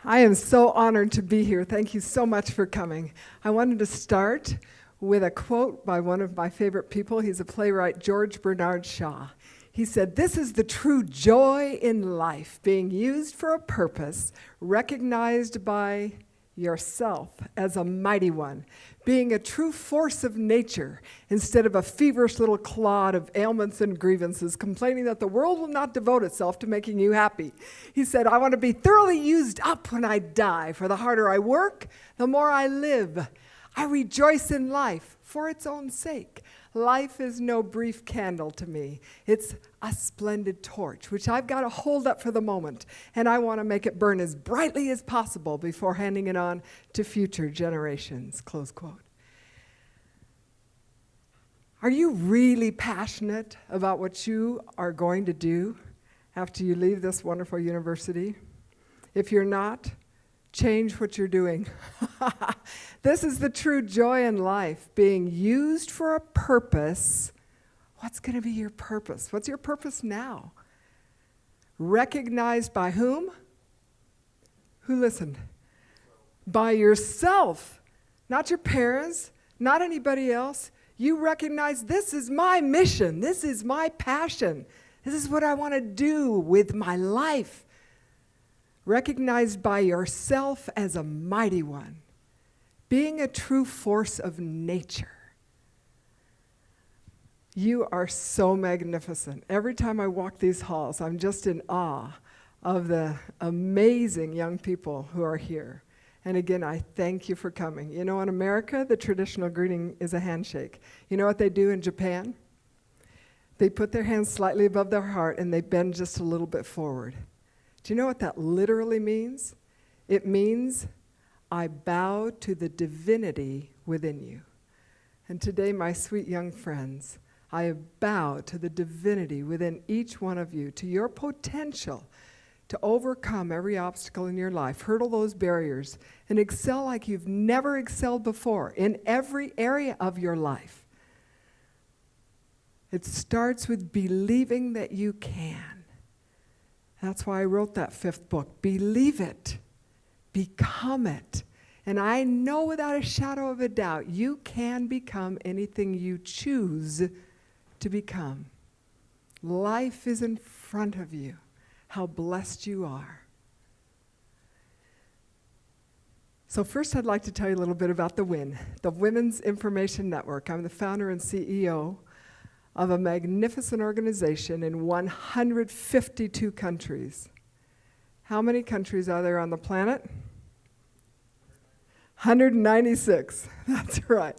I am so honored to be here. Thank you so much for coming. I wanted to start with a quote by one of my favorite people. He's a playwright, George Bernard Shaw. He said, "This is the true joy in life, being used for a purpose, recognized by yourself as a mighty one, being a true force of nature instead of a feverish little clod of ailments and grievances, complaining that the world will not devote itself to making you happy." He said, "I want to be thoroughly used up when I die, for the harder I work, the more I live. I rejoice in life for its own sake. Life is no brief candle to me. It's a splendid torch, which I've got to hold up for the moment, and I want to make it burn as brightly as possible before handing it on to future generations," close quote. Are you really passionate about what you are going to do after you leave this wonderful university? If you're not, change what you're doing. This is the true joy in life, being used for a purpose. What's going to be your purpose? What's your purpose now? Recognized by whom? Who listened? By yourself, not your parents, not anybody else. You recognize, this is my mission, this is my passion, this is what I want to do with my life. Recognized by yourself as a mighty one, being a true force of nature. You are so magnificent. Every time I walk these halls, I'm just in awe of the amazing young people who are here. And again, I thank you for coming. You know, in America, the traditional greeting is a handshake. You know what they do in Japan? They put their hands slightly above their heart and they bend just a little bit forward. Do you know what that literally means? It means, I bow to the divinity within you. And today, my sweet young friends, I bow to the divinity within each one of you, to your potential to overcome every obstacle in your life, hurdle those barriers, and excel like you've never excelled before in every area of your life. It starts with believing that you can. That's why I wrote that 5th book. Believe it. Become it. And I know without a shadow of a doubt, you can become anything you choose to become. Life is in front of you. How blessed you are. So first I'd like to tell you a little bit about the WIN, the Women's Information Network. I'm the founder and CEO of a magnificent organization in 152 countries. How many countries are there on the planet? 196, that's right.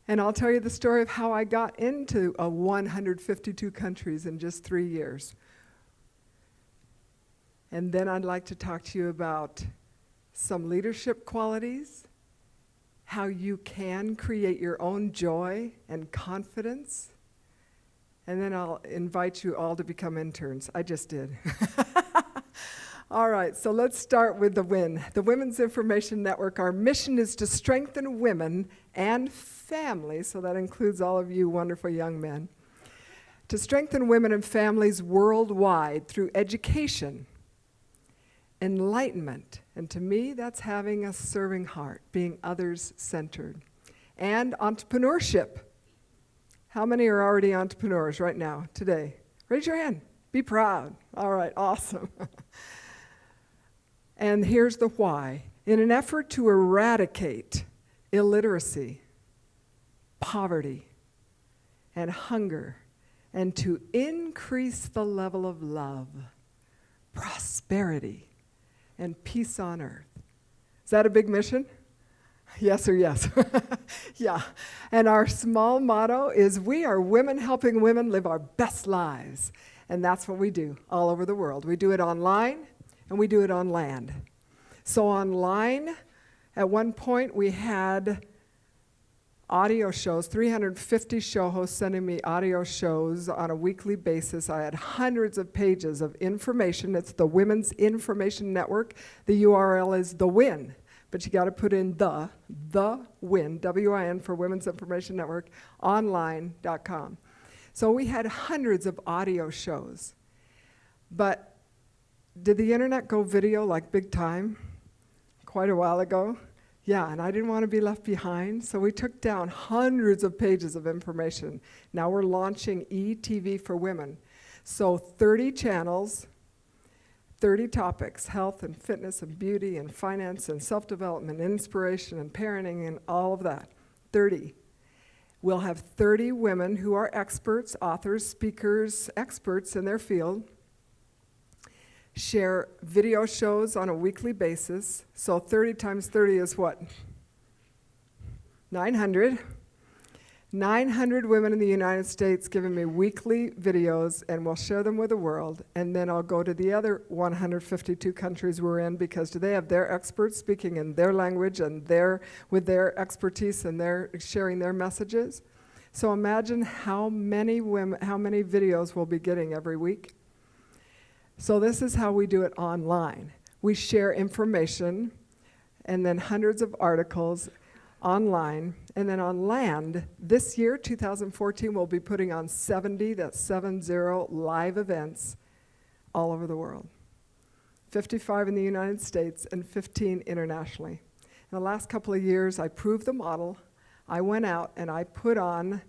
And I'll tell you the story of how I got into 152 countries in just 3 years. And then I'd like to talk to you about some leadership qualities, how you can create your own joy and confidence. And then I'll invite you all to become interns. I just did. All right, so let's start with the WIN, the Women's Information Network. Our mission is to strengthen women and families, so that includes all of you wonderful young men, to strengthen women and families worldwide through education, enlightenment, and to me, that's having a serving heart, being others-centered, and entrepreneurship. How many are already entrepreneurs right now, today? Raise your hand. Be proud. All right, awesome. And here's the why. In an effort to eradicate illiteracy, poverty, and hunger, and to increase the level of love, prosperity, and peace on earth. Is that a big mission? Yes or yes? Yeah. And our small motto is, we are women helping women live our best lives. And that's what we do all over the world. We do it online and we do it on land. So online, at one point we had audio shows, 350 show hosts sending me audio shows on a weekly basis. I had hundreds of pages of information. It's the Women's Information Network. The URL is the WIN. But you got to put in the WIN, W-I-N, for Women's Information Network, online.com. So we had hundreds of audio shows. But did the internet go video like big time? quite a while ago. Yeah, and I didn't want to be left behind, so we took down hundreds of pages of information. Now we're launching eTV for women. So 30 channels, 30 topics: health and fitness and beauty and finance and self-development, inspiration and parenting and all of that. 30. We'll have 30 women who are experts, authors, speakers, experts in their field, share video shows on a weekly basis. So 30 times 30 is what? 900. 900 women in the United States giving me weekly videos, and we'll share them with the world. And then I'll go to the other 152 countries we're in, because they have their experts speaking in their language and with their expertise, and they're sharing their messages. So imagine how many videos we'll be getting every week. So this is how we do it online. We share information and then hundreds of articles online. And then on land, this year, 2014, we'll be putting on 70 live events all over the world. 55 in the United States and 15 internationally. In the last couple of years, I proved the model. I went out and I put on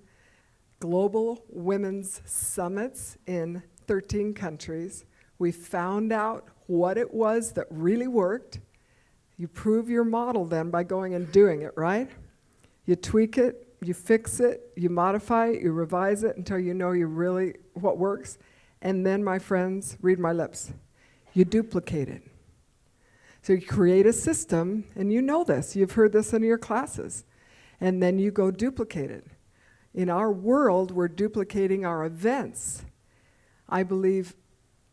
global women's summits in 13 countries. We found out what it was that really worked. You prove your model then by going and doing it, right? You tweak it, you fix it, you modify it, you revise it until you know what works. And then, my friends, read my lips, you duplicate it. So you create a system, and you know this, you've heard this in your classes, and then you go duplicate it. In our world, we're duplicating our events. I believe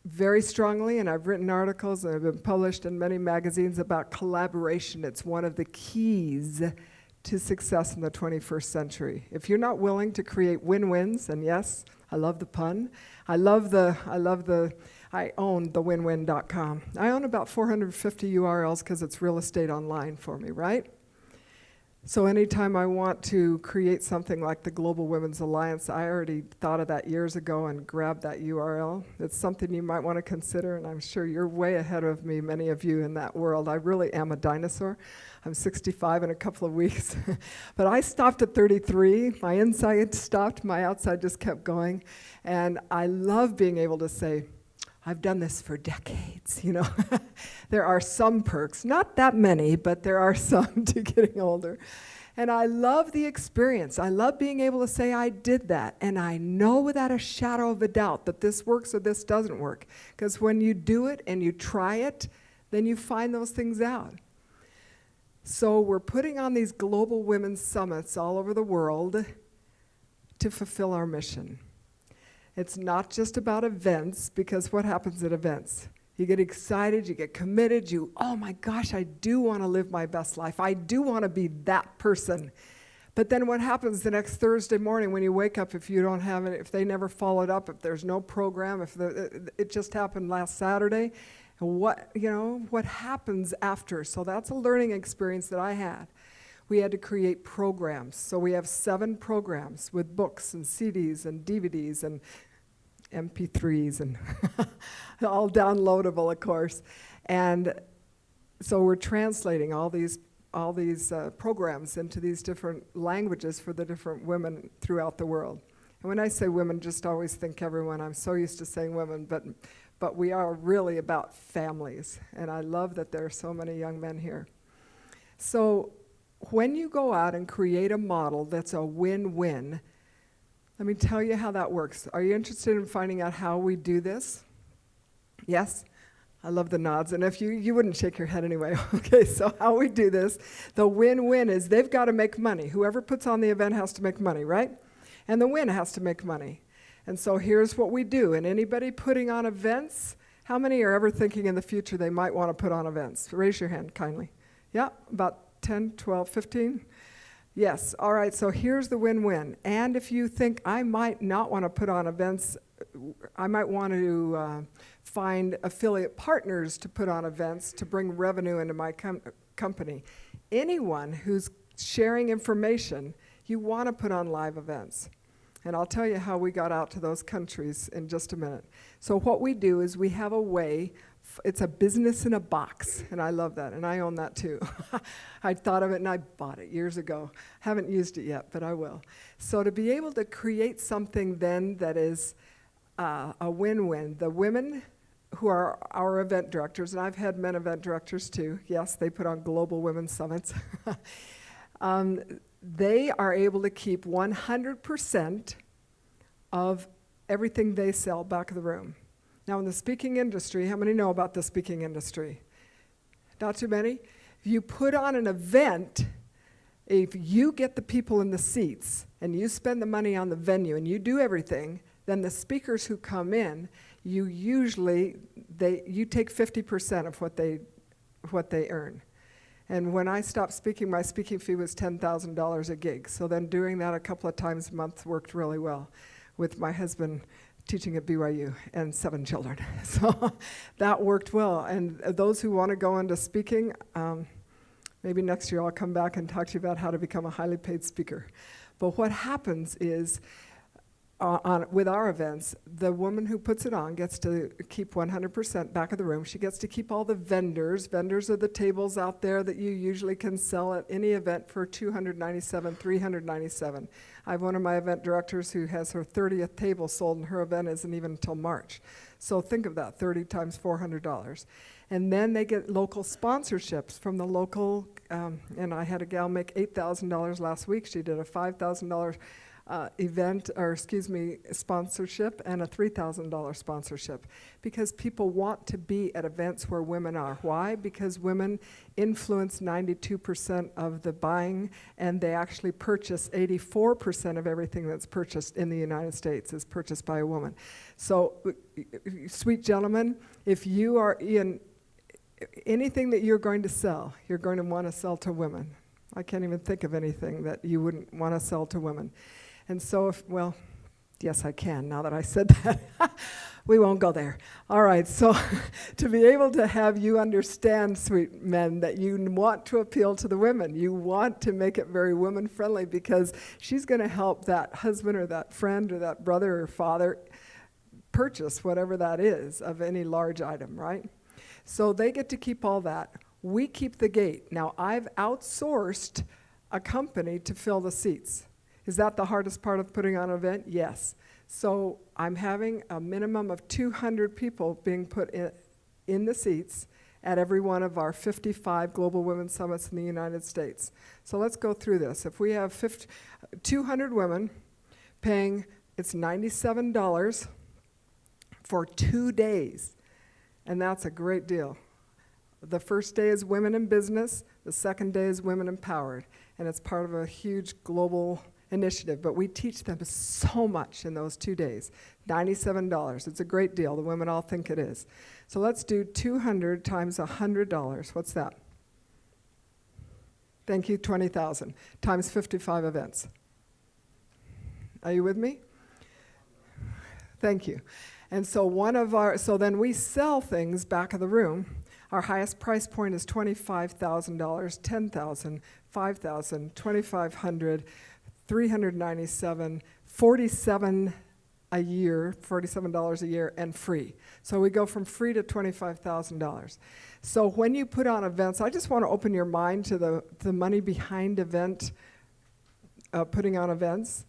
very strongly, and I've written articles that have been published in many magazines about collaboration. It's one of the keys to success in the 21st century. If you're not willing to create win-wins, and yes, I love the pun. I own the winwin.com. I own about 450 URLs because it's real estate online for me, right? So anytime I want to create something like the Global Women's Alliance, I already thought of that years ago and grabbed that URL. It's something you might want to consider, and I'm sure you're way ahead of me, many of you in that world. I really am a dinosaur. I'm 65 in a couple of weeks. But I stopped at 33. My inside stopped, my outside just kept going. And I love being able to say, I've done this for decades, you know. There are some perks, not that many, but there are some to getting older. And I love the experience. I love being able to say I did that, and I know without a shadow of a doubt that this works or this doesn't work. Because when you do it and you try it, then you find those things out. So we're putting on these global women's summits all over the world to fulfill our mission. It's not just about events, because what happens at events? You get excited, you get committed, oh my gosh, I do want to live my best life. I do want to be that person. But then what happens the next Thursday morning when you wake up if you don't have it, if they never followed up, if there's no program, if it just happened last Saturday, what happens after? So that's a learning experience that I had. We had to create programs. So we have 7 programs with books and CDs and DVDs and MP3s and all downloadable, of course. And so we're translating all these programs into these different languages for the different women throughout the world. And when I say women, just always think everyone. I'm so used to saying women, but we are really about families. And I love that there are so many young men here. So when you go out and create a model that's a win-win, let me tell you how that works. Are you interested in finding out how we do this? Yes? I love the nods. And if you wouldn't shake your head anyway. Okay, so how we do this, the win-win is they've got to make money. Whoever puts on the event has to make money, right? And the win has to make money. And so here's what we do. And anybody putting on events, how many are ever thinking in the future they might want to put on events? Raise your hand kindly. Yeah, about 10, 12, 15? Yes, all right, so here's the win-win. And if you think I might not want to put on events, I might want to find affiliate partners to put on events to bring revenue into my company. Anyone who's sharing information, you want to put on live events. And I'll tell you how we got out to those countries in just a minute. So what we do is we have a way It's a business in a box, and I love that, and I own that too. I thought of it and I bought it years ago. Haven't used it yet, but I will. So to be able to create something then that is a win-win, the women who are our event directors, and I've had men event directors too. Yes, they put on global women's summits. They are able to keep 100% of everything they sell back of the room. Now in the speaking industry, how many know about the speaking industry? Not too many? If you put on an event, if you get the people in the seats and you spend the money on the venue and you do everything, then the speakers who come in, you take 50% of what they earn. And when I stopped speaking, my speaking fee was $10,000 a gig. So then doing that a couple of times a month worked really well with my husband teaching at BYU and 7 children. So that worked well. And those who want to go into speaking, maybe next year I'll come back and talk to you about how to become a highly paid speaker. But what happens is, with our events, the woman who puts it on gets to keep 100% back of the room. She gets to keep all the vendors. Vendors are the tables out there that you usually can sell at any event for $297, $397. I have one of my event directors who has her 30th table sold, and her event isn't even until March. So think of that, 30 times $400. And then they get local sponsorships from the local, and I had a gal make $8,000 last week. She did a $5,000 sponsorship and a $3,000 sponsorship, because people want to be at events where women are. Why? Because women influence 92% of the buying, and they actually purchase 84% of everything that's purchased in the United States is purchased by a woman. So, sweet gentlemen, if you are in anything that you're going to sell, you're going to want to sell to women. I can't even think of anything that you wouldn't want to sell to women. And so, yes, I can, now that I said that. We won't go there. All right, so to be able to have you understand, sweet men, that you want to appeal to the women. You want to make it very women-friendly, because she's going to help that husband or that friend or that brother or father purchase whatever that is of any large item, right? So they get to keep all that. We keep the gate. Now, I've outsourced a company to fill the seats. Is that the hardest part of putting on an event? Yes. So I'm having a minimum of 200 people being put in the seats at every one of our 55 Global Women's Summits in the United States. So let's go through this. If we have 200 women paying, it's $97 for 2 days, and that's a great deal. The first day is Women in Business, the second day is Women Empowered, and it's part of a huge global initiative, but we teach them so much in those 2 days. $97, it's a great deal. The women all think it is. So let's do 200 times $100. What's that? Thank you, 20,000 times 55 events. Are you with me? Thank you. And so so then we sell things back of the room. Our highest price point is $25,000, $10,000, $5,000, $2,500, $397, $47 a year, $47 a year, and free. So we go from free to $25,000. So when you put on events, I just want to open your mind to the money behind putting on events,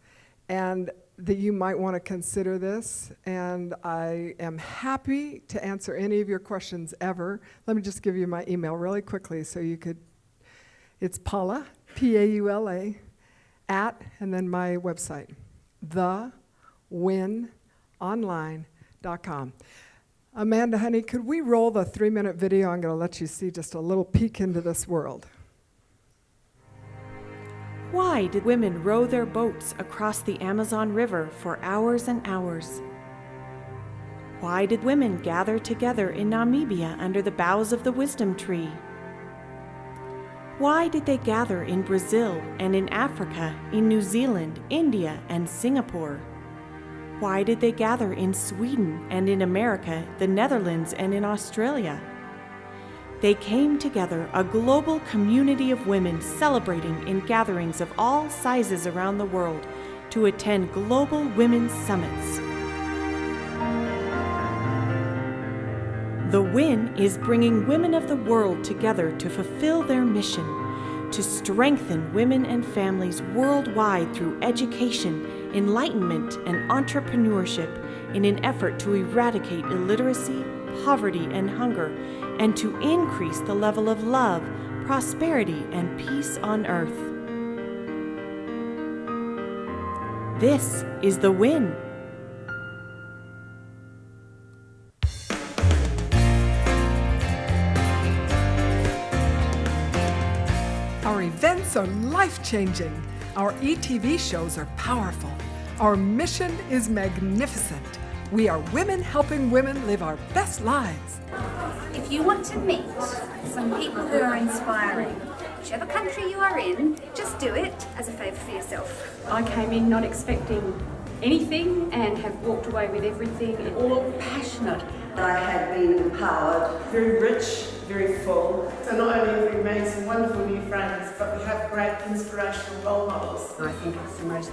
and that you might want to consider this. And I am happy to answer any of your questions ever. Let me just give you my email really quickly so you could. It's Paula, Paula, and then my website, thewinonline.com. Amanda, honey, could we roll the 3-minute video? I'm going to let you see just a little peek into this world. Why did women row their boats across the Amazon River for hours and hours? Why did women gather together in Namibia under the boughs of the wisdom tree? Why did they gather in Brazil and in Africa, in New Zealand, India, and Singapore? Why did they gather in Sweden and in America, the Netherlands, and in Australia? They came together, a global community of women celebrating in gatherings of all sizes around the world to attend global women's summits. The WIN is bringing women of the world together to fulfill their mission, to strengthen women and families worldwide through education, enlightenment, and entrepreneurship in an effort to eradicate illiteracy, poverty, and hunger, and to increase the level of love, prosperity, and peace on earth. This is the WIN. Our events are life-changing. Our ETV shows are powerful. Our mission is magnificent. We are women helping women live our best lives. If you want to meet some people who are inspiring, whichever country you are in, just do it as a favour for yourself. I came in not expecting anything and have walked away with everything, all passionate. I have been empowered. Very rich, very full. So not only have we made some wonderful new friends, but we have great inspirational role models. I think it's the most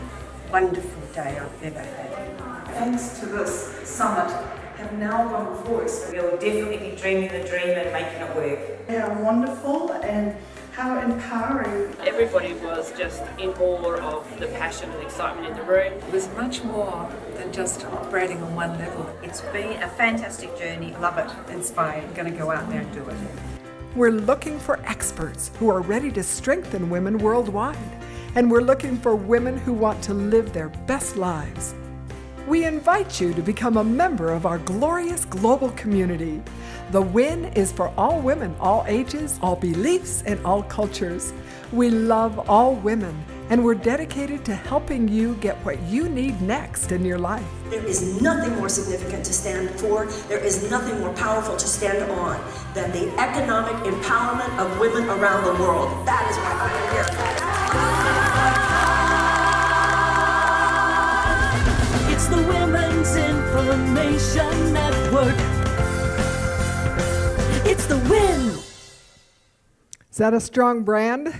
wonderful day I've ever had. Thanks to this summit, have now got a voice. We'll definitely be dreaming the dream and making it work. They are wonderful and how empowering. Everybody was just in awe of the passion and excitement in the room. It was much more than just operating on one level. It's been a fantastic journey. Love it. Inspired. I'm going to go out there and do it. We're looking for experts who are ready to strengthen women worldwide. And we're looking for women who want to live their best lives. We invite you to become a member of our glorious global community. The WIN is for all women, all ages, all beliefs, and all cultures. We love all women, and we're dedicated to helping you get what you need next in your life. There is nothing more significant to stand for. There is nothing more powerful to stand on than the economic empowerment of women around the world. That is why I'm here. It's the Women's Information Network. It's the WIN. Is that a strong brand?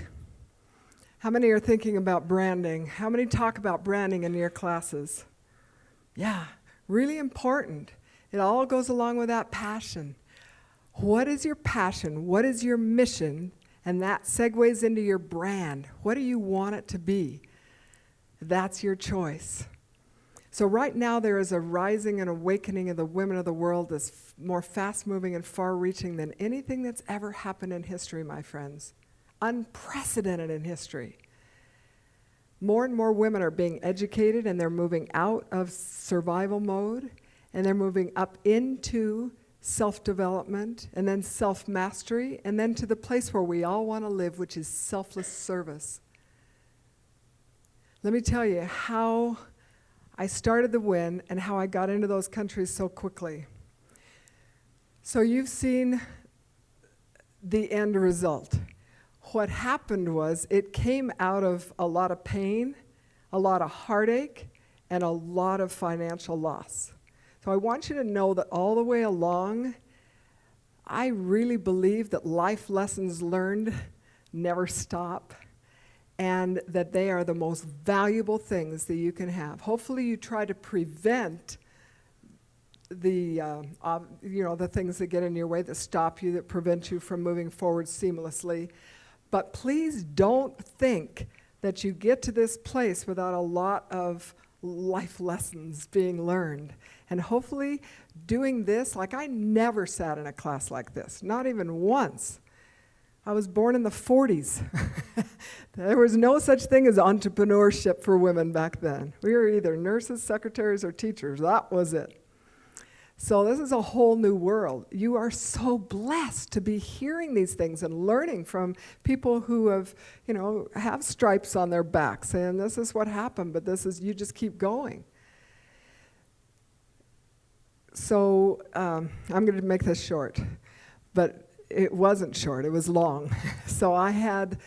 How many are thinking about branding? How many talk about branding in your classes? Yeah, really important. It all goes along with that passion. What is your passion? What is your mission? And that segues into your brand. What do you want it to be? That's your choice. So right now there is a rising and awakening of the women of the world that's more fast-moving and far-reaching than anything that's ever happened in history, my friends. Unprecedented in history. More and more women are being educated, and they're moving out of survival mode, and they're moving up into self-development, and then self-mastery, and then to the place where we all want to live, which is selfless service. Let me tell you how I started the WIN and how I got into those countries so quickly. So you've seen the end result. What happened was it came out of a lot of pain, a lot of heartache, and a lot of financial loss. So I want you to know that all the way along, I really believe that life lessons learned never stop, and that they are the most valuable things that you can have. Hopefully you try to prevent the things that get in your way, that stop you, that prevent you from moving forward seamlessly. But please don't think that you get to this place without a lot of life lessons being learned. And hopefully doing this, like I never sat in a class like this, not even once. I was born in the 40s. There was no such thing as entrepreneurship for women back then. We were either nurses, secretaries, or teachers. That was it. So this is a whole new world. You are so blessed to be hearing these things and learning from people who have stripes on their backs, saying this is what happened, but you just keep going. So I'm going to make this short, but it wasn't short, it was long. So I had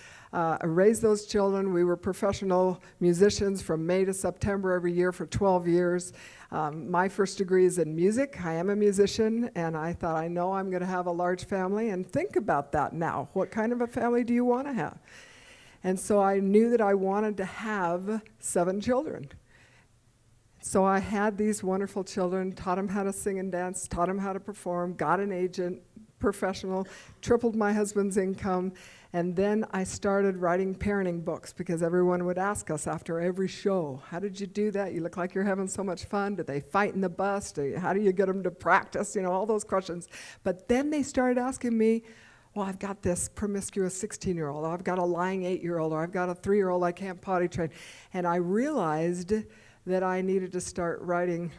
raised those children. We were professional musicians from May to September every year for 12 years. My first degree is in music. I am a musician, and I thought, I know I'm going to have a large family, and think about that now. What kind of a family do you want to have? And so I knew that I wanted to have 7 children. So I had these wonderful children, taught them how to sing and dance, taught them how to perform, got an agent, professional, tripled my husband's income, and then I started writing parenting books because everyone would ask us after every show, how did you do that? You look like you're having so much fun. Did they fight in the bus? How do you get them to practice? All those questions. But then they started asking me, well, I've got this promiscuous 16-year-old, or I've got a lying 8-year-old, or I've got a 3-year-old I can't potty train. And I realized that I needed to start writing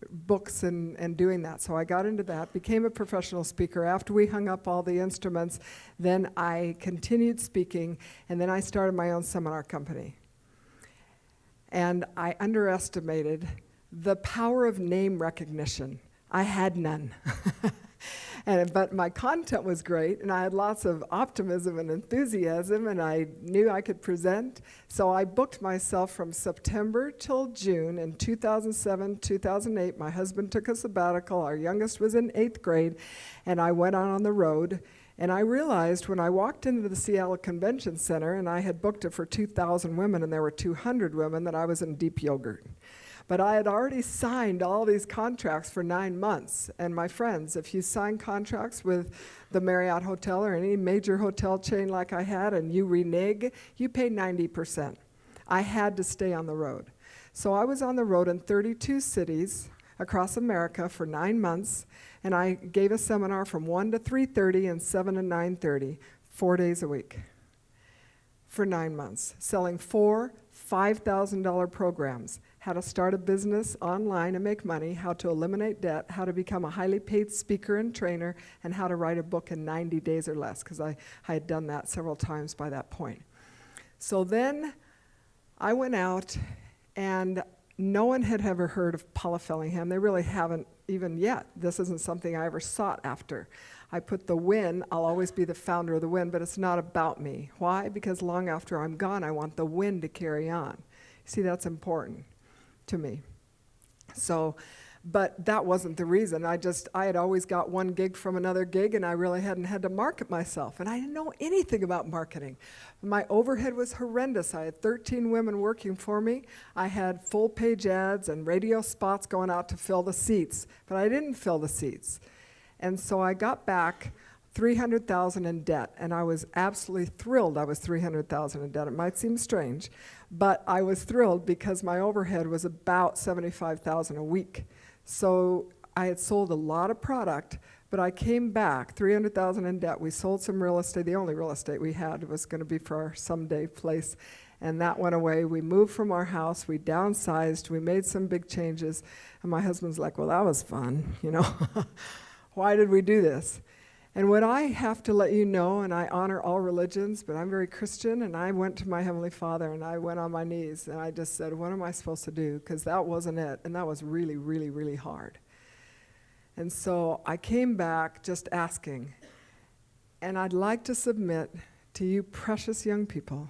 books and doing that. So I got into that, became a professional speaker. After we hung up all the instruments, then I continued speaking, and then I started my own seminar company. And I underestimated the power of name recognition. I had none. But my content was great, and I had lots of optimism and enthusiasm, and I knew I could present. So I booked myself from September till June in 2007, 2008. My husband took a sabbatical. Our youngest was in 8th grade, and I went on the road. And I realized when I walked into the Seattle Convention Center, and I had booked it for 2,000 women, and there were 200 women, that I was in deep yogurt. But I had already signed all these contracts for 9 months. And my friends, if you sign contracts with the Marriott Hotel or any major hotel chain like I had, and you renege, you pay 90%. I had to stay on the road. So I was on the road in 32 cities across America for 9 months, and I gave a seminar from 1 to 3:30 and 7 to 9:30, 4 days a week for 9 months, selling 4 $5,000 programs. How to start a business online and make money, how to eliminate debt, how to become a highly paid speaker and trainer, and how to write a book in 90 days or less, because I had done that several times by that point. So then I went out, and no one had ever heard of Paula Fellingham. They really haven't even yet. This isn't something I ever sought after. I put the win, I'll always be the founder of the win, but it's not about me. Why? Because long after I'm gone, I want the win to carry on. See, that's important to me. So, but that wasn't the reason. I had always got one gig from another gig, and I really hadn't had to market myself. And I didn't know anything about marketing. My overhead was horrendous. I had 13 women working for me. I had full-page ads and radio spots going out to fill the seats, but I didn't fill the seats. And so I got back $300,000 in debt, and I was absolutely thrilled I was $300,000 in debt. It might seem strange, but I was thrilled because my overhead was about $75,000 a week. So I had sold a lot of product, but I came back $300,000 in debt. We sold some real estate. The only real estate we had was going to be for our someday place, and that went away. We moved from our house. We downsized. We made some big changes, and my husband's like, well, that was fun, Why did we do this? And what I have to let you know, and I honor all religions, but I'm very Christian, and I went to my Heavenly Father, and I went on my knees, and I just said, what am I supposed to do? Because that wasn't it, and that was really, really, really hard. And so I came back just asking, and I'd like to submit to you precious young people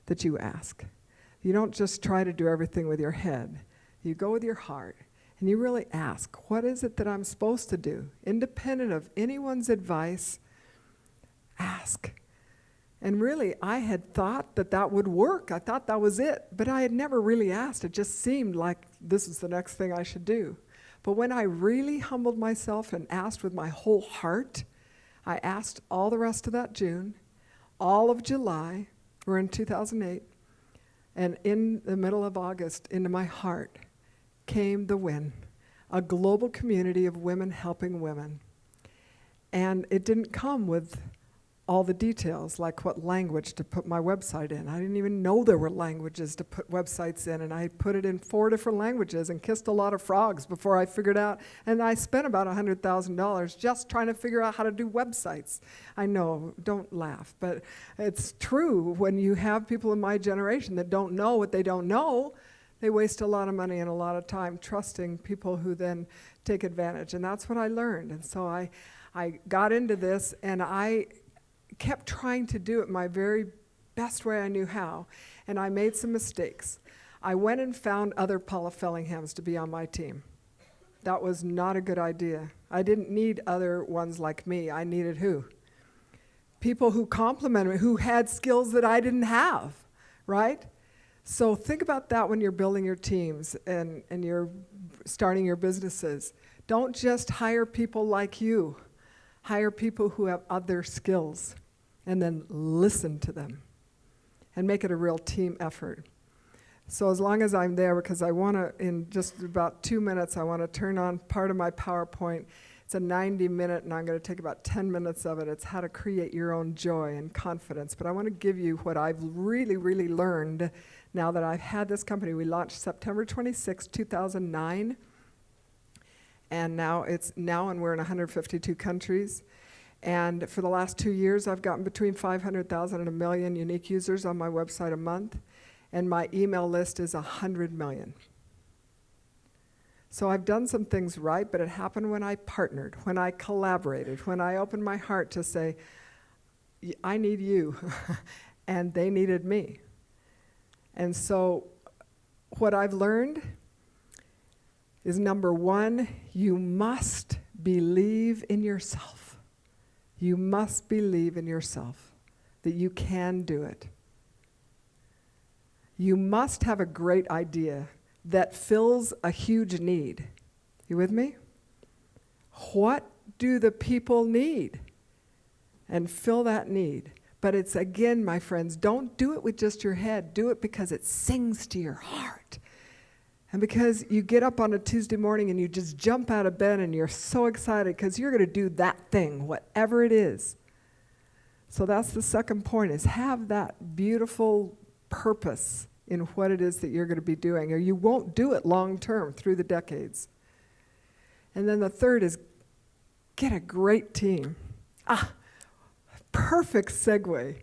that you ask. You don't just try to do everything with your head. You go with your heart. And you really ask, what is it that I'm supposed to do? Independent of anyone's advice, ask. And really, I had thought that would work. I thought that was it. But I had never really asked. It just seemed like this is the next thing I should do. But when I really humbled myself and asked with my whole heart, I asked all the rest of that June, all of July, we're in 2008, and in the middle of August, into my heart, came the win, a global community of women helping women. And it didn't come with all the details, like what language to put my website in. I didn't even know there were languages to put websites in, and I put it in 4 different languages and kissed a lot of frogs before I figured out, and I spent about $100,000 just trying to figure out how to do websites. I know, don't laugh, but it's true. When you have people in my generation that don't know what they don't know, they waste a lot of money and a lot of time trusting people who then take advantage. And that's what I learned. And so I got into this, and I kept trying to do it my very best way I knew how. And I made some mistakes. I went and found other Paula Fellinghams to be on my team. That was not a good idea. I didn't need other ones like me. I needed who? People who complimented me, who had skills that I didn't have, right? So think about that when you're building your teams and you're starting your businesses. Don't just hire people like you. Hire people who have other skills, and then listen to them and make it a real team effort. So as long as I'm there, because I want to, in just about 2 minutes, I want to turn on part of my PowerPoint. It's a 90-minute, and I'm going to take about 10 minutes of it. It's how to create your own joy and confidence. But I want to give you what I've really, really learned now that I've had this company. We launched September 26, 2009. And now we're in 152 countries. And for the last 2 years, I've gotten between 500,000 and 1 million unique users on my website a month. And my email list is 100 million. So I've done some things right, but it happened when I partnered, when I collaborated, when I opened my heart to say, I need you, and they needed me. And so what I've learned is, number one, you must believe in yourself. You must believe in yourself that you can do it. You must have a great idea that fills a huge need. You with me? What do the people need? And fill that need. But it's, again, my friends, don't do it with just your head. Do it because it sings to your heart. And because you get up on a Tuesday morning and you just jump out of bed and you're so excited because you're going to do that thing, whatever it is. So that's the second point, is have that beautiful purpose in what it is that you're going to be doing, or you won't do it long term through the decades. And then the third is get a great team. Perfect segue.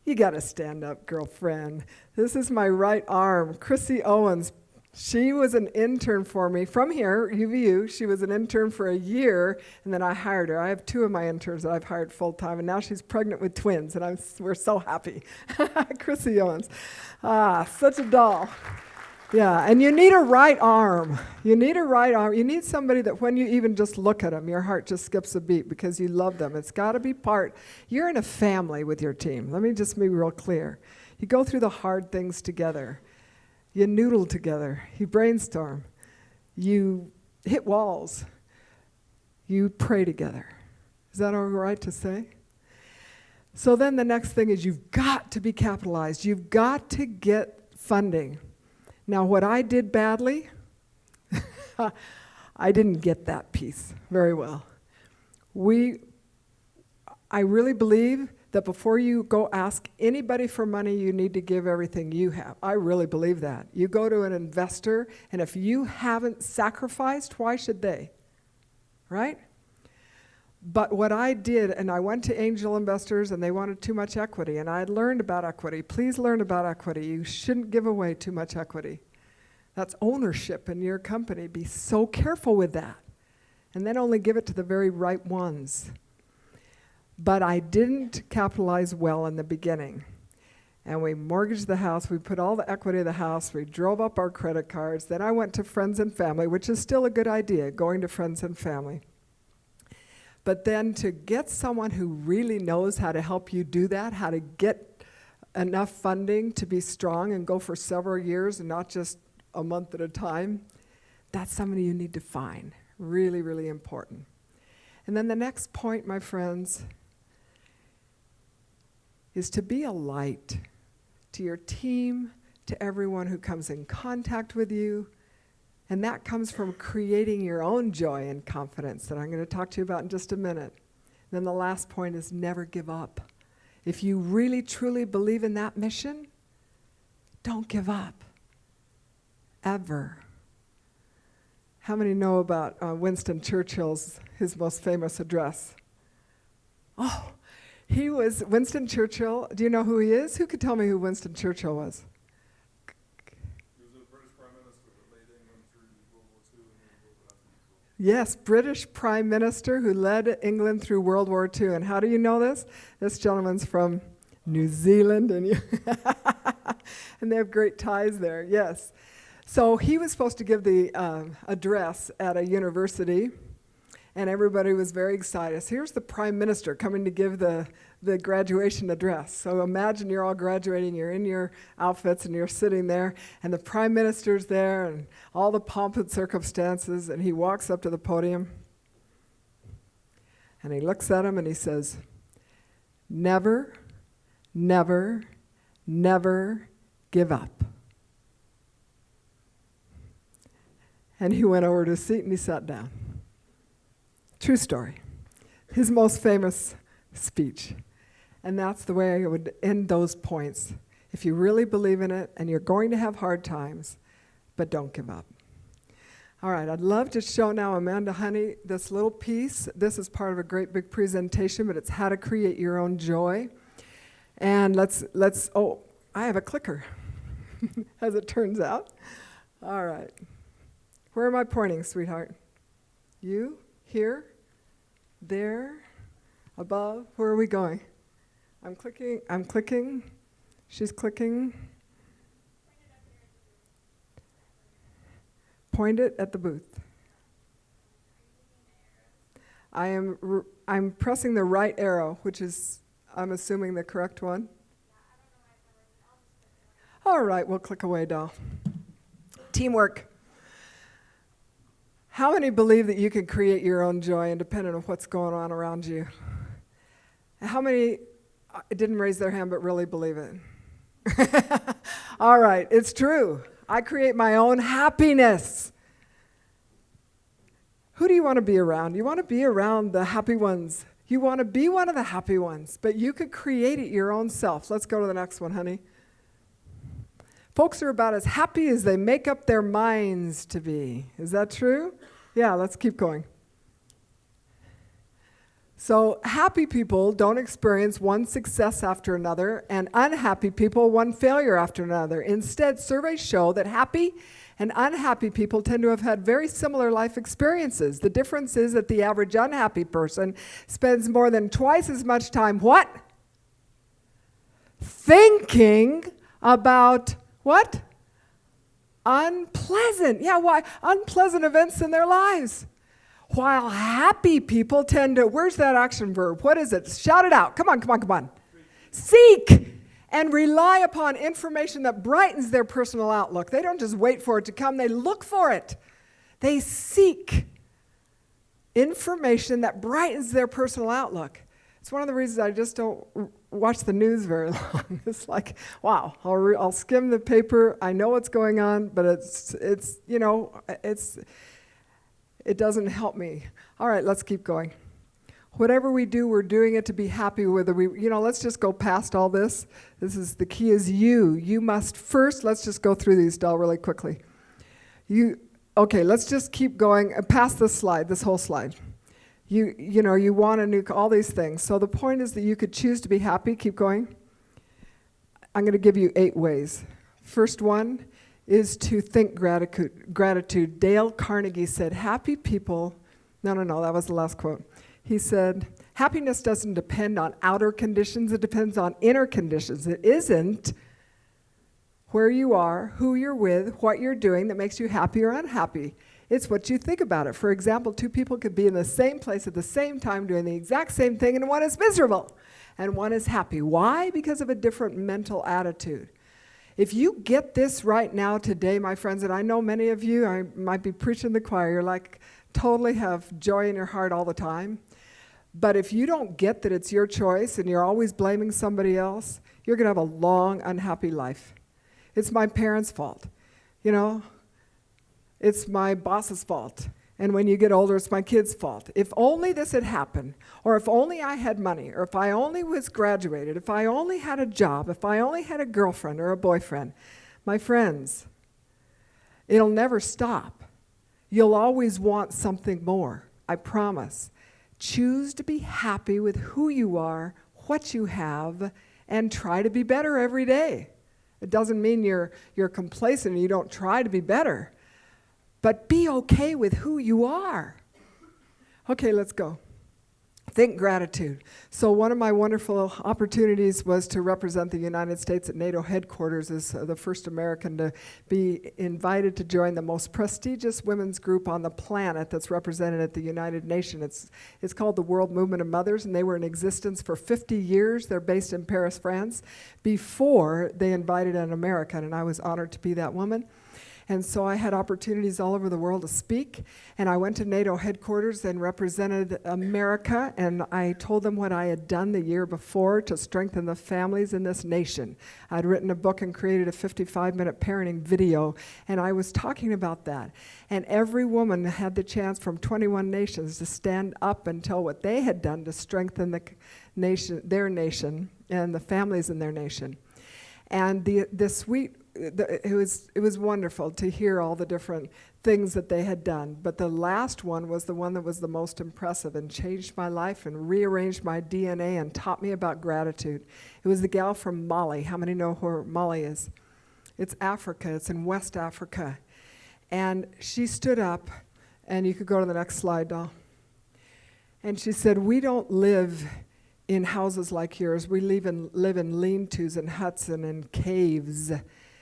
You got to stand up, girlfriend. This is my right arm, Chrissy Owens. She was an intern for me from here, UVU. She was an intern for a year, and then I hired her. I have 2 of my interns that I've hired full-time, and now she's pregnant with twins, and we're so happy. Chrissy Owens. Such a doll. Yeah, and you need a right arm. You need a right arm. You need somebody that when you even just look at them, your heart just skips a beat because you love them. It's got to be part. You're in a family with your team. Let me just be real clear. You go through the hard things together. You noodle together. You brainstorm. You hit walls. You pray together. Is that all right to say? So then the next thing is you've got to be capitalized. You've got to get funding. Now, what I did badly, I didn't get that piece very well. I really believe that before you go ask anybody for money, you need to give everything you have. I really believe that. You go to an investor, and if you haven't sacrificed, why should they? Right? But what I did, and I went to angel investors, and they wanted too much equity, and I had learned about equity. Please learn about equity. You shouldn't give away too much equity. That's ownership in your company. Be so careful with that. And then only give it to the very right ones. But I didn't capitalize well in the beginning. And we mortgaged the house. We put all the equity of the house. We drove up our credit cards. Then I went to friends and family, which is still a good idea, going to friends and family. But then to get someone who really knows how to help you do that, how to get enough funding to be strong and go for several years and not just a month at a time, that's somebody you need to find. Really, really important. And then the next point, my friends, is to be a light to your team, to everyone who comes in contact with you. And that comes from creating your own joy and confidence that I'm going to talk to you about in just a minute. And then the last point is never give up. If you really, truly believe in that mission, don't give up. Ever. How many know about Winston Churchill's, his most famous address? Oh, he was Winston Churchill. Do you know who he is? Who could tell me who Winston Churchill was? He was a British Prime Minister that led England through World War II and World War II. Yes, British Prime Minister who led England through World War II. And how do you know this? This gentleman's from New Zealand, and they have great ties there, yes. So he was supposed to give the address at a university, and everybody was very excited. So here's the Prime Minister coming to give the graduation address. So imagine you're all graduating, you're in your outfits, and you're sitting there, and the Prime Minister's there, and all the pomp and circumstances, and he walks up to the podium, and he looks at him, and he says, "Never, never, never give up." And he went over to his seat and he sat down. True story. His most famous speech. And that's the way I would end those points. If you really believe in it, and you're going to have hard times, but don't give up. All right, I'd love to show now Amanda Honey this little piece. This is part of a great big presentation, but it's how to create your own joy. And let's oh, I have a clicker, as it turns out. All right. Where am I pointing, sweetheart? You? Here? There? Above? Where are we going? I'm clicking. She's clicking. Point it at the booth. I'm pressing the right arrow, which is, I'm assuming, the correct one. All right, we'll click away, doll. Teamwork. How many believe that you can create your own joy independent of what's going on around you? How many didn't raise their hand but really believe it? All right, it's true. I create my own happiness. Who do you want to be around? You want to be around the happy ones. You want to be one of the happy ones, but you could create it your own self. Let's go to the next one, honey. Folks are about as happy as they make up their minds to be. Is that true? Yeah, let's keep going. So happy people don't experience one success after another, and unhappy people one failure after another. Instead, surveys show that happy and unhappy people tend to have had very similar life experiences. The difference is that the average unhappy person spends more than twice as much time, what? Thinking about what? Unpleasant. Yeah, why? Unpleasant events in their lives. While happy people tend to, where's that action verb? What is it? Shout it out. Come on. Seek and rely upon information that brightens their personal outlook. They don't just wait for it to come, they look for it. They seek information that brightens their personal outlook. It's one of the reasons I just don't watch the news very long. It's like, wow, I'll skim the paper. I know what's going on, but it doesn't help me. All right, let's keep going. Whatever we do, we're doing it to be happy. Whether let's just go past all this. The key is you. You must first. Let's just go through these, doll, really quickly. Okay, let's just keep going past this slide, this whole slide. You want all these things. So the point is that you could choose to be happy. Keep going. I'm going to give you 8 ways. First one is to think gratitude. Dale Carnegie said, happy people, no, that was the last quote. He said, happiness doesn't depend on outer conditions, it depends on inner conditions. It isn't where you are, who you're with, what you're doing that makes you happy or unhappy. It's what you think about it. For example, 2 people could be in the same place at the same time doing the exact same thing, and one is miserable and one is happy. Why? Because of a different mental attitude. If you get this right now today, my friends, and I know many of you, I might be preaching the choir, you're like totally have joy in your heart all the time. But if you don't get that it's your choice and you're always blaming somebody else, you're going to have a long, unhappy life. It's my parents' fault. It's my boss's fault. And when you get older, it's my kid's fault. If only this had happened, or if only I had money, or if I only was graduated, if I only had a job, if I only had a girlfriend or a boyfriend. My friends, it'll never stop. You'll always want something more, I promise. Choose to be happy with who you are, what you have, and try to be better every day. It doesn't mean you're complacent and you don't try to be better. But be okay with who you are. Okay, let's go. Think gratitude. So one of my wonderful opportunities was to represent the United States at NATO headquarters as the first American to be invited to join the most prestigious women's group on the planet that's represented at the United Nations. It's called the World Movement of Mothers, and they were in existence for 50 years. They're based in Paris, France, before they invited an American, and I was honored to be that woman. And so I had opportunities all over the world to speak, and I went to NATO headquarters and represented America, and I told them what I had done the year before to strengthen the families in this nation. I'd written a book and created a 55-minute parenting video, and I was talking about that. And every woman had the chance from 21 nations to stand up and tell what they had done to strengthen the nation, their nation, and the families in their nation. And it was wonderful to hear all the different things that they had done. But the last one was the one that was the most impressive and changed my life and rearranged my DNA and taught me about gratitude. It was the gal from Mali. How many know where Mali is? It's Africa. It's in West Africa. And she stood up, and you could go to the next slide, Doll. And she said, "We don't live in houses like yours. We live in lean-tos and huts and in caves."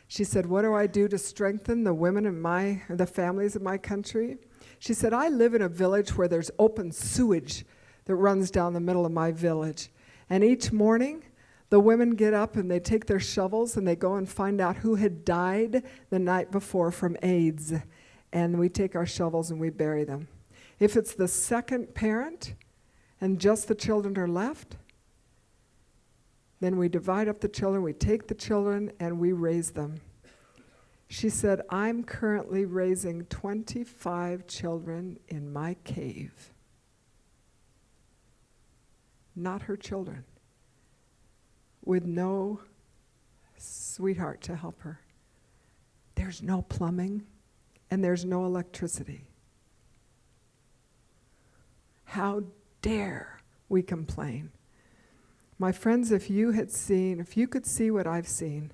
She said, "What do I do to strengthen the women in the families in my country?" She said, "I live in a village where there's open sewage that runs down the middle of my village. And each morning, the women get up and they take their shovels and they go and find out who had died the night before from AIDS. And we take our shovels and we bury them. If it's the second parent and just the children are left, then we divide up the children, we take the children, and we raise them." She said, "I'm currently raising 25 children in my cave." Not her children, with no sweetheart to help her. There's no plumbing, and there's no electricity. How dare we complain? My friends, if you could see what I've seen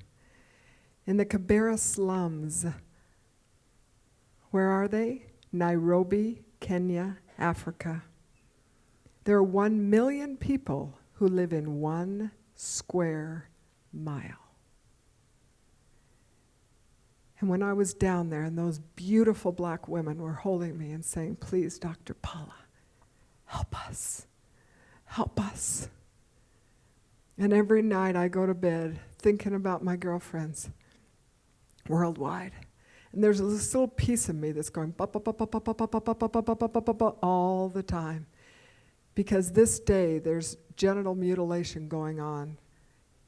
in the Kibera slums, where are they? Nairobi, Kenya, Africa. There are 1 million people who live in 1 square mile. And when I was down there, and those beautiful black women were holding me and saying, "Please, Dr. Paula, help us, help us." And every night I go to bed thinking about my girlfriends worldwide. And there's this little piece of me that's going all the time. Because this day there's genital mutilation going on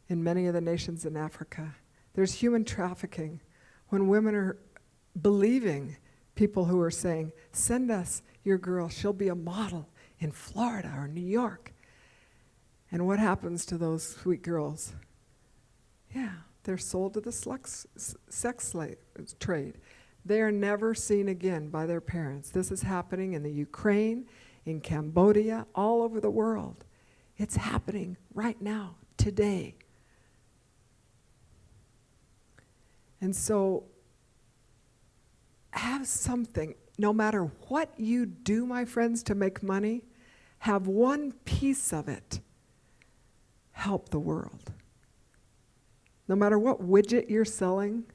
in many of the nations in Africa. There's human trafficking when women are believing people who are saying, "Send us your girl, she'll be a model in Florida or New York." And what happens to those sweet girls? Yeah, they're sold to the sex slave trade. They are never seen again by their parents. This is happening in the Ukraine, in Cambodia, all over the world. It's happening right now, today. And so, have something, no matter what you do, my friends, to make money, have one piece of it help the world. No matter what widget you're selling,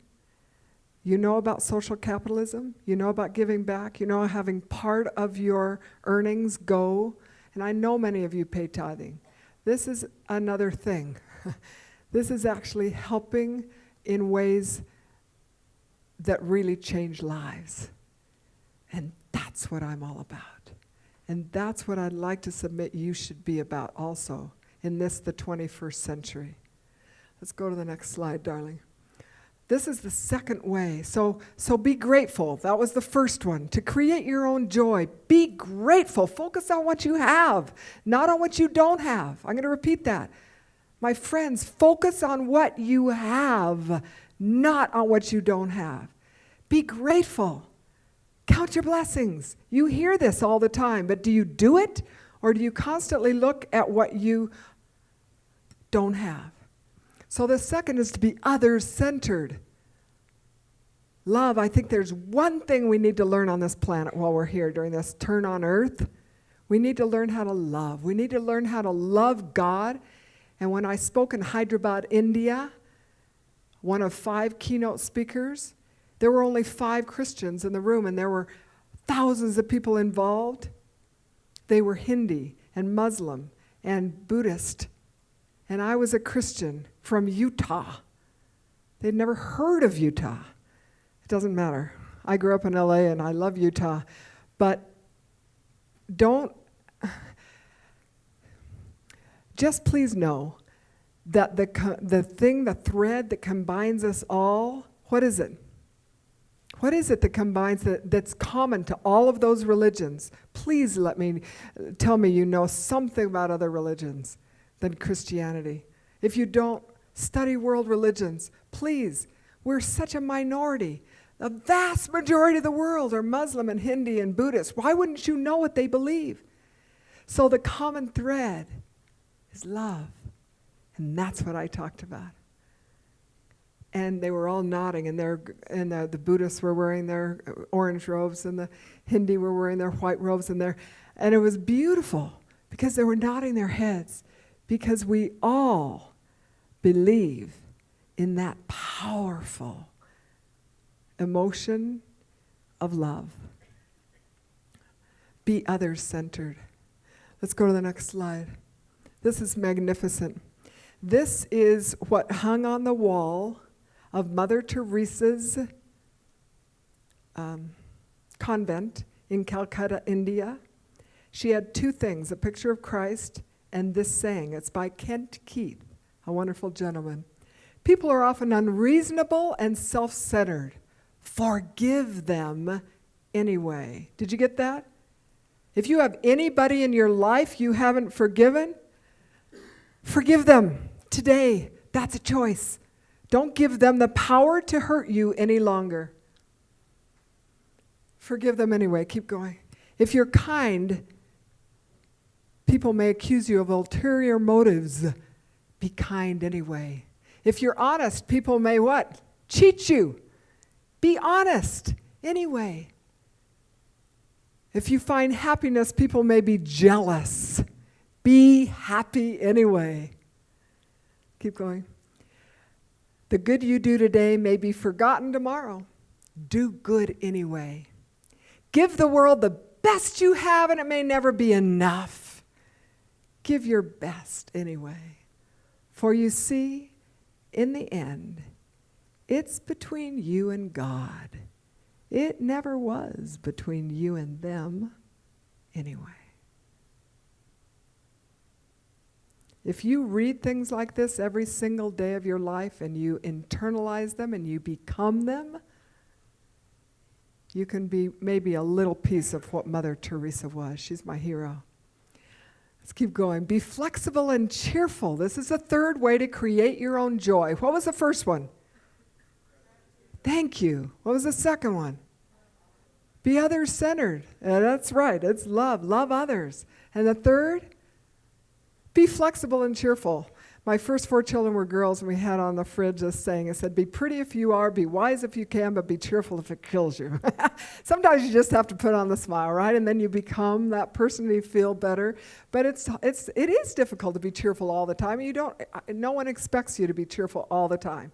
you know about social capitalism, you know about giving back, you know having part of your earnings go, and I know many of you pay tithing. This is another thing. This is actually helping in ways that really change lives. And that's what I'm all about. And that's what I'd like to submit you should be about also in this, the 21st century. Let's go to the next slide, darling. This is the second way. So be grateful. That was the first one. To create your own joy. Be grateful. Focus on what you have, not on what you don't have. I'm going to repeat that. My friends, focus on what you have, not on what you don't have. Be grateful. Count your blessings. You hear this all the time, but do you do it? Or do you constantly look at what you don't have? So the second is to be others-centered. Love, I think there's one thing we need to learn on this planet while we're here during this turn on earth. We need to learn how to love. We need to learn how to love God. And when I spoke in Hyderabad, India, one of 5 keynote speakers, there were only 5 Christians in the room, and there were thousands of people involved. They were Hindi and Muslim and Buddhist. And I was a Christian from Utah. They'd never heard of Utah. It doesn't matter. I grew up in LA and I love Utah. But just please know that the thread that combines us all, what is it? What is it that combines, that's common to all of those religions? Please tell me you know something about other religions than Christianity. If you don't, study world religions. Please, we're such a minority. The vast majority of the world are Muslim and Hindi and Buddhist. Why wouldn't you know what they believe? So the common thread is love. And that's what I talked about. And they were all nodding, and the Buddhists were wearing their orange robes, and the Hindi were wearing their white robes, and it was beautiful because they were nodding their heads, because we all believe in that powerful emotion of love. Be others-centered. Let's go to the next slide. This is magnificent. This is what hung on the wall of Mother Teresa's convent in Calcutta, India. She had 2 things, a picture of Christ and this saying. It's by Kent Keith, a wonderful gentleman. People are often unreasonable and self-centered. Forgive them anyway. Did you get that? If you have anybody in your life you haven't forgiven, forgive them today. That's a choice. Don't give them the power to hurt you any longer. Forgive them anyway. Keep going. If you're kind, people may accuse you of ulterior motives. Be kind anyway. If you're honest, people may what? Cheat you. Be honest anyway. If you find happiness, people may be jealous. Be happy anyway. Keep going. The good you do today may be forgotten tomorrow. Do good anyway. Give the world the best you have, and it may never be enough. Give your best anyway. For you see, in the end, it's between you and God. It never was between you and them anyway. If you read things like this every single day of your life and you internalize them and you become them, you can be maybe a little piece of what Mother Teresa was. She's my hero. Let's keep going. Be flexible and cheerful. This is the 3rd way to create your own joy. What was the first one? Thank you. What was the second one? Be others-centered. That's right. It's love. Love others. And the third? Be flexible and cheerful. My first 4 children were girls, and we had on the fridge this saying. It said, be pretty if you are, be wise if you can, but be cheerful if it kills you. Sometimes you just have to put on the smile, right? And then you become that person and you feel better. But it is difficult to be cheerful all the time. No one expects you to be cheerful all the time.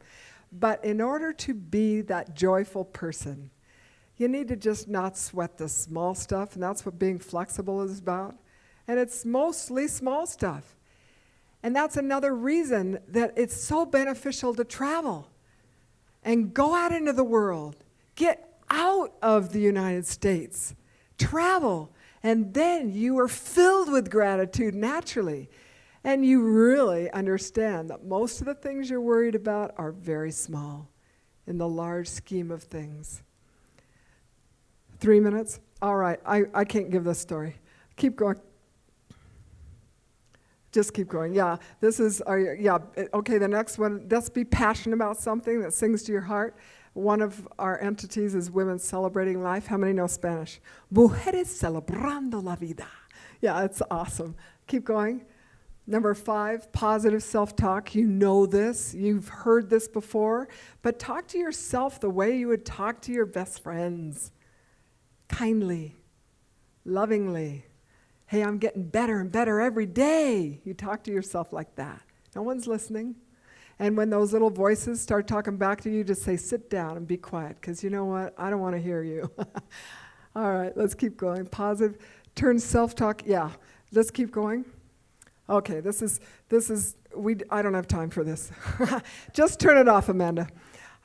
But in order to be that joyful person, you need to just not sweat the small stuff, and that's what being flexible is about. And it's mostly small stuff. And that's another reason that it's so beneficial to travel and go out into the world. Get out of the United States. Travel. And then you are filled with gratitude naturally. And you really understand that most of the things you're worried about are very small in the large scheme of things. 3 minutes? All right, I can't give this story. Keep going. Just keep going. Yeah, this is, okay, the next one, let's be passionate about something that sings to your heart. One of our entities is Women Celebrating Life. How many know Spanish? Mujeres celebrando la vida. Yeah, it's awesome. Keep going. Number 5, positive self-talk. You know this. You've heard this before. But talk to yourself the way you would talk to your best friends. Kindly, lovingly. Hey, I'm getting better and better every day. You talk to yourself like that. No one's listening. And when those little voices start talking back to you, just say, sit down and be quiet, because you know what? I don't want to hear you. All right, let's keep going. Positive. Turn self-talk. Yeah, let's keep going. Okay, I don't have time for this. Just turn it off, Amanda,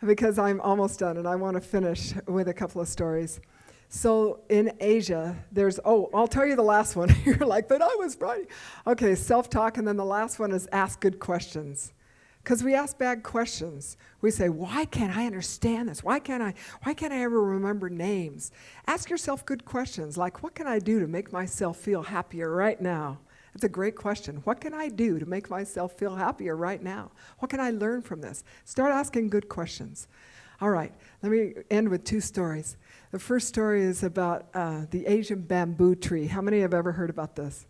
because I'm almost done, and I want to finish with a couple of stories. So in Asia, I'll tell you the last one. You're like, but I was right. Okay, self-talk, and then the last one is ask good questions. Because we ask bad questions. We say, why can't I understand this? Why can't I ever remember names? Ask yourself good questions, like, what can I do to make myself feel happier right now? That's a great question. What can I do to make myself feel happier right now? What can I learn from this? Start asking good questions. All right, let me end with 2 stories. The first story is about the Asian bamboo tree. How many have ever heard about this?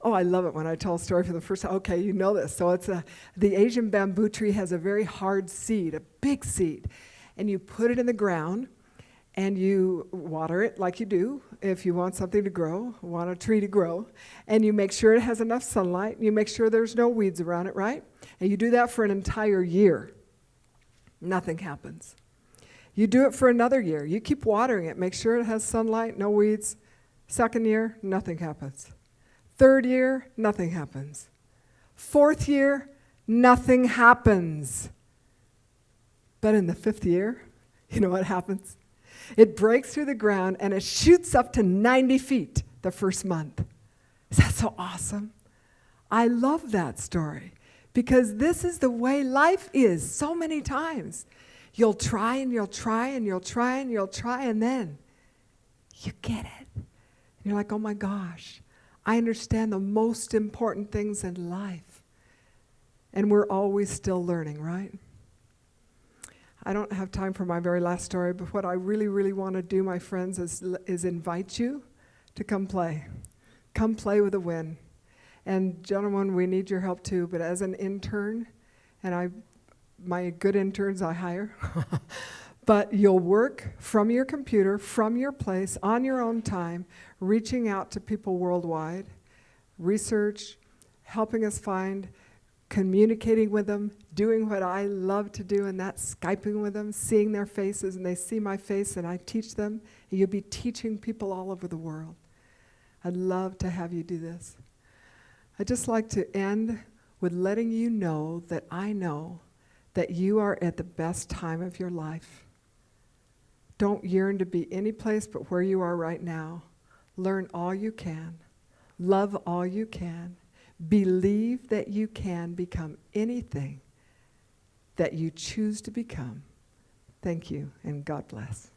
Oh, I love it when I tell a story for the first time. Okay, you know this. So the Asian bamboo tree has a very hard seed, a big seed. And you put it in the ground, and you water it like you do if you want something to grow, want a tree to grow. And you make sure it has enough sunlight. You make sure there's no weeds around it, right? And you do that for an entire year. Nothing happens. You do it for another year. You keep watering it. Make sure it has sunlight, no weeds. Second year, nothing happens. Third year, nothing happens. Fourth year, nothing happens. But in the 5th year, you know what happens? It breaks through the ground and it shoots up to 90 feet the first month. Is that so awesome? I love that story because this is the way life is so many times. You'll try and you'll try and you'll try and you'll try, and then you get it. And you're like, oh my gosh, I understand the most important things in life. And we're always still learning, right? I don't have time for my very last story, but what I really, really want to do, my friends, is invite you to come play. Come play with a win. And gentlemen, we need your help too, but as an intern, and my good interns I hire, but you'll work from your computer, from your place, on your own time, reaching out to people worldwide, research, helping us find, communicating with them, doing what I love to do, and that's Skyping with them, seeing their faces, and they see my face, and I teach them, and you'll be teaching people all over the world. I'd love to have you do this. I'd just like to end with letting you know that I know that you are at the best time of your life. Don't yearn to be any place but where you are right now. Learn all you can. Love all you can. Believe that you can become anything that you choose to become. Thank you, and God bless.